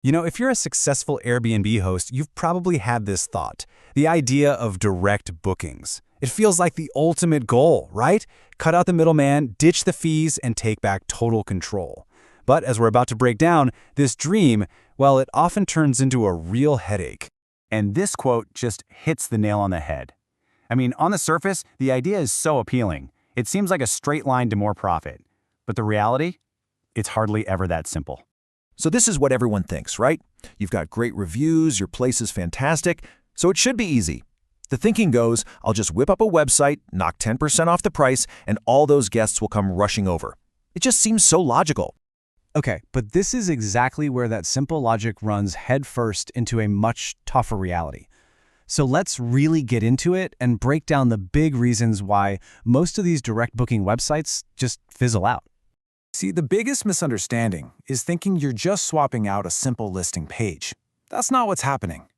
You know, if you're a successful Airbnb host, you've probably had this thought, the idea of direct bookings. It feels like the ultimate goal, right? Cut out the middleman, ditch the fees, and take back total control. But as we're about to break down, this dream, well, it often turns into a real headache. And this quote just hits the nail on the head. I mean, on the surface, the idea is so appealing. It seems like a straight line to more profit. But the reality? It's hardly ever that simple. So this is what everyone thinks, right? You've got great reviews, your place is fantastic, so it should be easy. The thinking goes, I'll just whip up a website, knock 10% off the price, and all those guests will come rushing over. It just seems so logical. Okay, but this is exactly where that simple logic runs headfirst into a much tougher reality. So let's really get into it and break down the big reasons why most of these direct booking websites just fizzle out. See, the biggest misunderstanding is thinking you're just swapping out a simple listing page. That's not what's happening.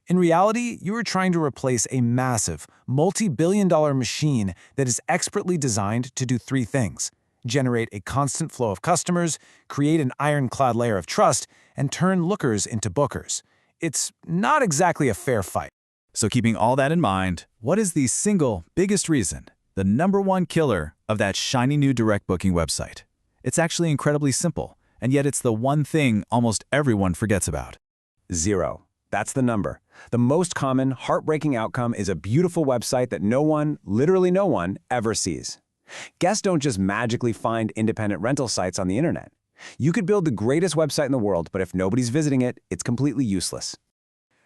In reality, you are trying to replace a massive, multi-billion-dollar machine that is expertly designed to do three things: generate a constant flow of customers, create an ironclad layer of trust, and turn lookers into bookers. It's not exactly a fair fight. So keeping all that in mind, what is the single biggest reason, the #1 killer of that shiny new direct booking website? It's actually incredibly simple, and yet it's the one thing almost everyone forgets about. Zero. That's the number. The most common, heartbreaking outcome is a beautiful website that no one, literally no one, ever sees. Guests don't just magically find independent rental sites on the internet. You could build the greatest website in the world, but if nobody's visiting it, it's completely useless.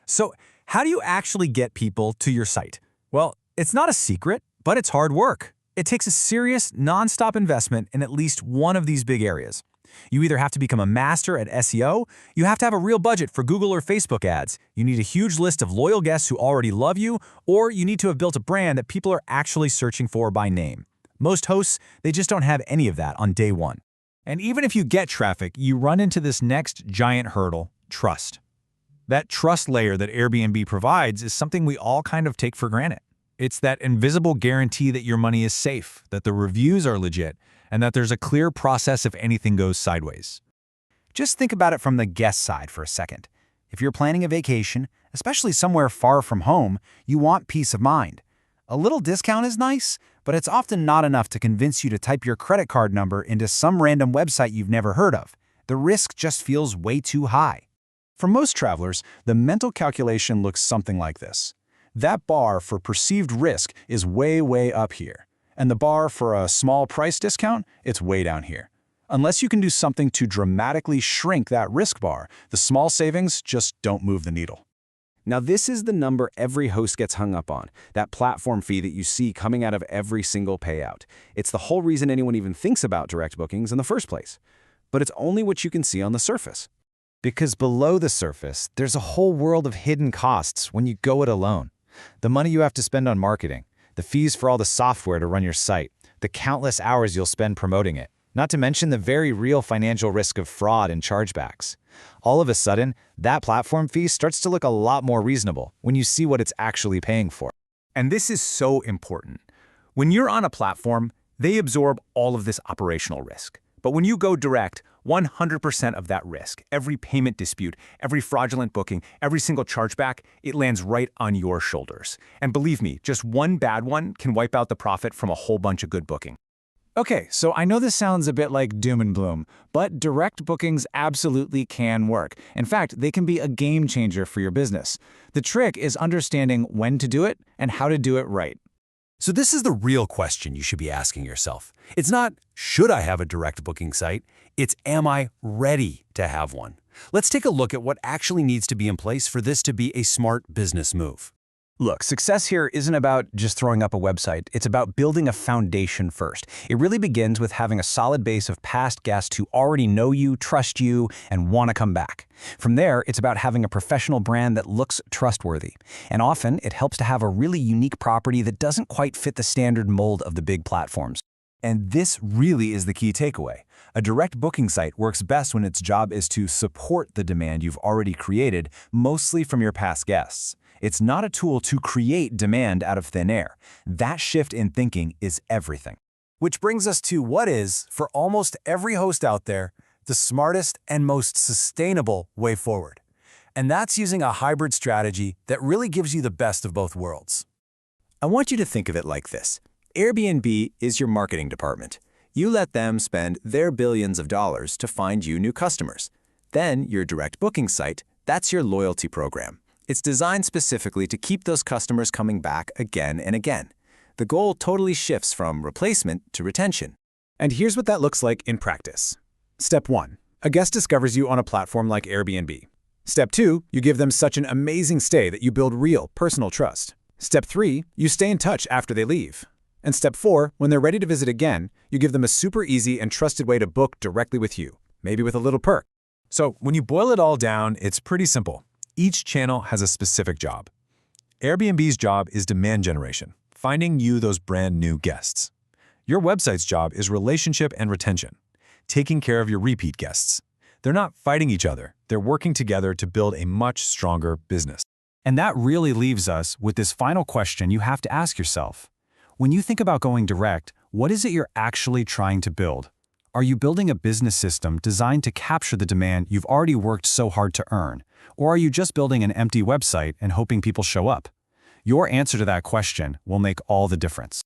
So, how do you actually get people to your site? Well, it's not a secret, but it's hard work. It takes a serious, non-stop investment in at least one of these big areas. You either have to become a master at SEO, you have to have a real budget for Google or Facebook ads, you need a huge list of loyal guests who already love you, or you need to have built a brand that people are actually searching for by name. Most hosts, they just don't have any of that on day one. And even if you get traffic, you run into this next giant hurdle: trust. That trust layer that Airbnb provides is something we all kind of take for granted. It's that invisible guarantee that your money is safe, that the reviews are legit, and that there's a clear process if anything goes sideways. Just think about it from the guest side for a second. If you're planning a vacation, especially somewhere far from home, you want peace of mind. A little discount is nice, but it's often not enough to convince you to type your credit card number into some random website you've never heard of. The risk just feels way too high. For most travelers, the mental calculation looks something like this. That bar for perceived risk is way, way up here. And the bar for a small price discount, it's way down here. Unless you can do something to dramatically shrink that risk bar, the small savings just don't move the needle. Now, this is the number every host gets hung up on, that platform fee that you see coming out of every single payout. It's the whole reason anyone even thinks about direct bookings in the first place. But it's only what you can see on the surface. Because below the surface, there's a whole world of hidden costs when you go it alone. The money you have to spend on marketing, the fees for all the software to run your site, the countless hours you'll spend promoting it, not to mention the very real financial risk of fraud and chargebacks. All of a sudden, that platform fee starts to look a lot more reasonable when you see what it's actually paying for. And this is so important. When you're on a platform, they absorb all of this operational risk. But when you go direct, 100% of that risk, every payment dispute, every fraudulent booking, every single chargeback, it lands right on your shoulders. And believe me, just one bad one can wipe out the profit from a whole bunch of good booking. Okay, so I know this sounds a bit like doom and gloom, but direct bookings absolutely can work. In fact, they can be a game changer for your business. The trick is understanding when to do it and how to do it right. So this is the real question you should be asking yourself. It's not, should I have a direct booking site? It's, am I ready to have one? Let's take a look at what actually needs to be in place for this to be a smart business move. Look, success here isn't about just throwing up a website. It's about building a foundation first. It really begins with having a solid base of past guests who already know you, trust you, and want to come back. From there, it's about having a professional brand that looks trustworthy. And often, it helps to have a really unique property that doesn't quite fit the standard mold of the big platforms. And this really is the key takeaway. A direct booking site works best when its job is to support the demand you've already created, mostly from your past guests. It's not a tool to create demand out of thin air. That shift in thinking is everything. Which brings us to what is, for almost every host out there, the smartest and most sustainable way forward. And that's using a hybrid strategy that really gives you the best of both worlds. I want you to think of it like this. Airbnb is your marketing department. You let them spend their billions of dollars to find you new customers. Then your direct booking site, that's your loyalty program. It's designed specifically to keep those customers coming back again and again. The goal totally shifts from replacement to retention. And here's what that looks like in practice. Step 1. A guest discovers you on a platform like Airbnb. Step 2. You give them such an amazing stay that you build real, personal trust. Step 3. You stay in touch after they leave. And Step 4. When they're ready to visit again, you give them a super easy and trusted way to book directly with you, maybe with a little perk. So when you boil it all down, it's pretty simple. Each channel has a specific job. Airbnb's job is demand generation, finding you those brand new guests. Your website's job is relationship and retention, taking care of your repeat guests. They're not fighting each other. They're working together to build a much stronger business. And that really leaves us with this final question you have to ask yourself. When you think about going direct, what is it you're actually trying to build? Are you building a business system designed to capture the demand you've already worked so hard to earn? Or are you just building an empty website and hoping people show up? Your answer to that question will make all the difference.